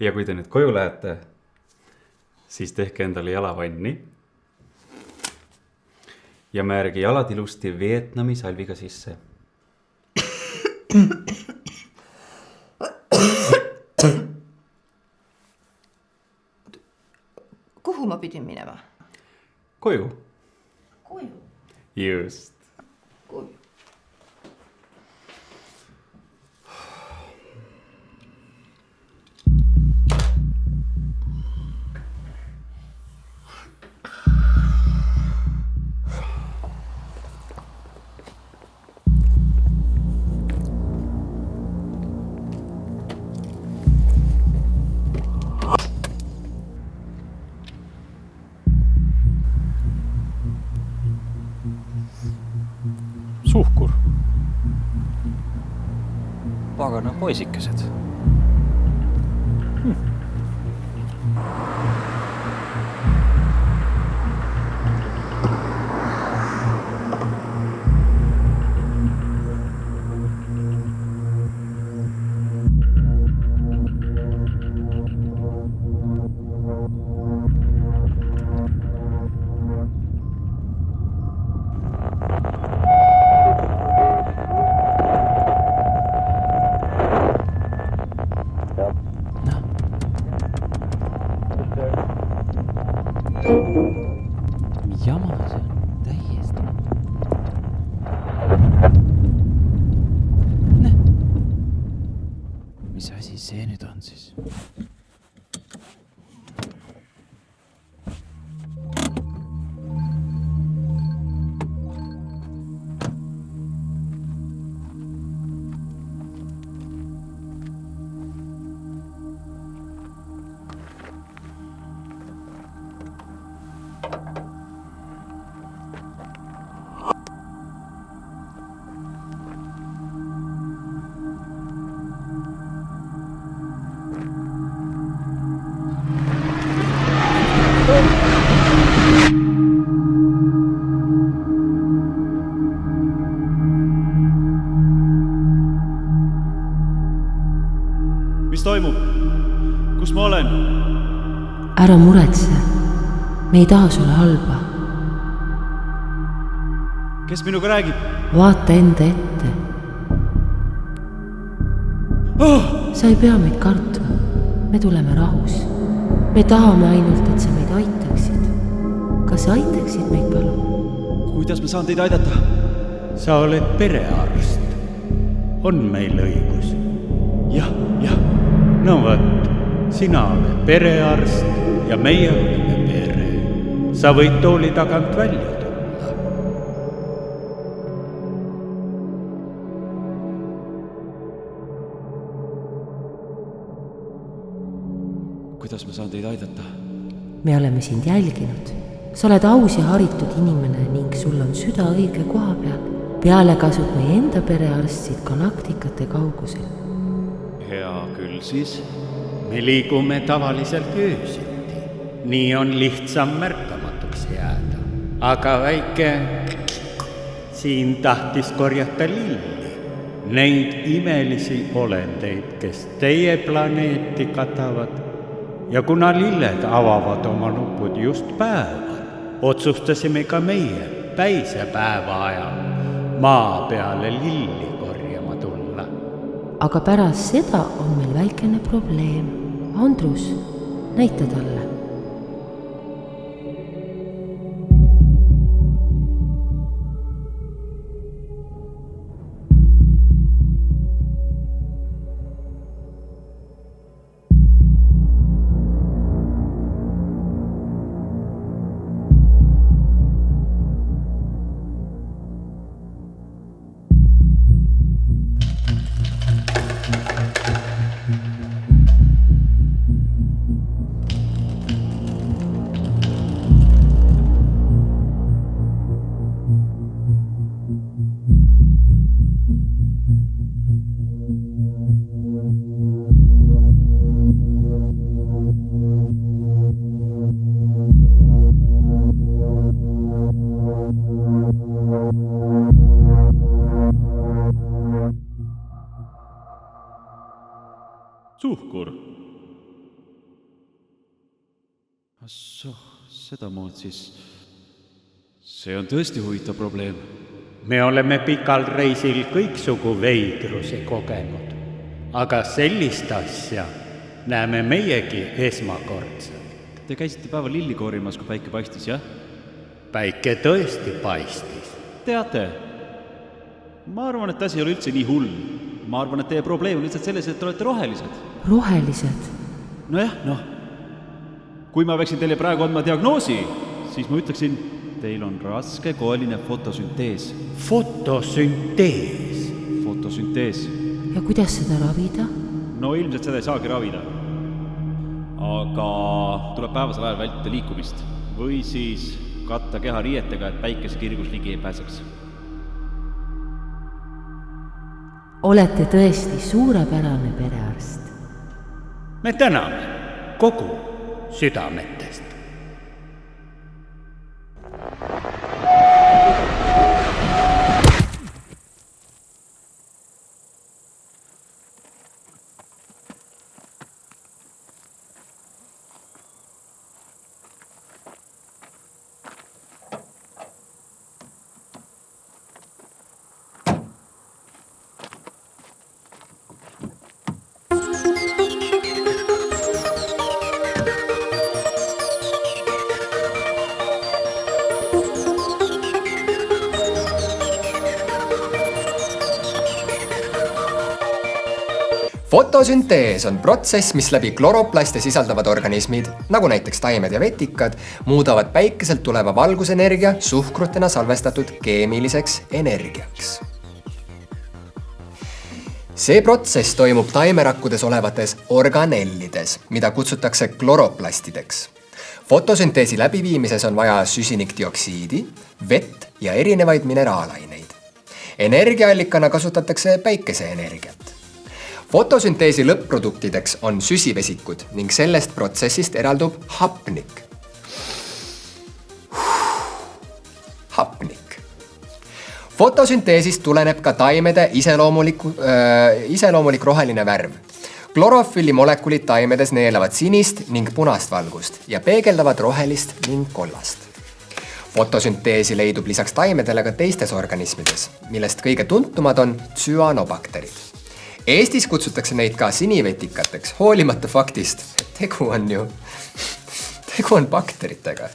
Ja kui te nüüd koju lähete, siis tehke endale jalavanni. Ja määrge jalad ilusti Vietnami salviga sisse. Kuhu ma pidin minema? Koju. Koju? Just. Koju. Suhkur. Pagana poisikesed. Jama, see on täiesti. Mis asi see nüüd on siis? Mis toimub? Kus ma olen? Ära muretse. Me ei taha sulle halba. Kes minuga räägib? Vaata enda ette. Sa ei pea meid kartma. Me tuleme rahus. Me tahame ainult, et sa meid aitaksid. Kas sa aitaksid meid palun? Kuidas ma saan teid aidata? Sa oled perearst. On meil õigus? Jah. No võt, sina oled perearst ja meie oleme pere. Sa võid tooli tagant välja tulla. Kuidas ma saan teid aidata? Me oleme sind jälginud. Sa oled aus ja haritud inimene ning sul on süda õige koha peal. Peale kasud meie enda perearstid galaktikate kaugusel. Hea küll siis. Me liigume tavaliselt öösiti. Nii on lihtsam märkamatuks jääda. Aga väike siin tahtis korjata lilli. Neid imelisi olendeid, kes teie planeeti katavad. Ja kuna lilled avavad oma nupud just päeval, otsustasime ka meie päisepäeva ajal maa peale lilli korjama tulla. Aga pärast seda on meil väikene probleem. Andrus, näita talle. sedamood, siis see on tõesti huvitav probleem. Me oleme pikal reisil kõiksugu veidrusi kogenud, aga sellist asja näeme meiegi esmakordselt. Te käisite päeval lilli koorimas, kui päike paistis, jah? Päike tõesti paistis. Teate, ma arvan, et asi ei ole üldse nii hull. Ma arvan, et teie probleem on lihtsalt selles, et te olete rohelised. rohelised. Nojah, kui ma peaksin teile praegu andma diagnoosi, siis ma ütleksin, teil on raske koeline fotosüntees. Fotosüntees. Fotosüntees. Ja kuidas seda ravida? No ilmselt seda ei saagi ravida. Aga tuleb päevasel ajal vältida liikumist. Või siis katta keha riietega, et päikese kirgus ligi ei pääseks. Olete tõesti suurepärane perearst. Me täname kogu südametest. Fotosüntees on protsess, mis läbi kloroplaste sisaldavad organismid, nagu näiteks taimed ja vetikad, muudavad päikeselt tuleva valgusenergia suhkrutena salvestatud keemiliseks energiaks. See protsess toimub taimerakkudes olevates organellides, mida kutsutakse kloroplastideks. Fotosünteesi läbiviimises on vaja süsinikdioksiidi, vett ja erinevaid mineraalaineid. Energiaallikana kasutatakse päikeseenergiat. Fotosünteesi lõpp-produktideks on süsivesikud ning sellest protsessist eraldub hapnik. Hapnik. Fotosünteesist tuleneb ka taimede iseloomulik roheline värv. Klorofülli molekulid taimedes neelavad sinist ning punast valgust ja peegeldavad rohelist ning kollast. Fotosünteesi leidub lisaks taimedele ka teistes organismides, millest kõige tuntumad on tsüanobakterid. Eestis kutsutakse neid ka sinivetikateks, hoolimata faktist, et tegu on bakteritega.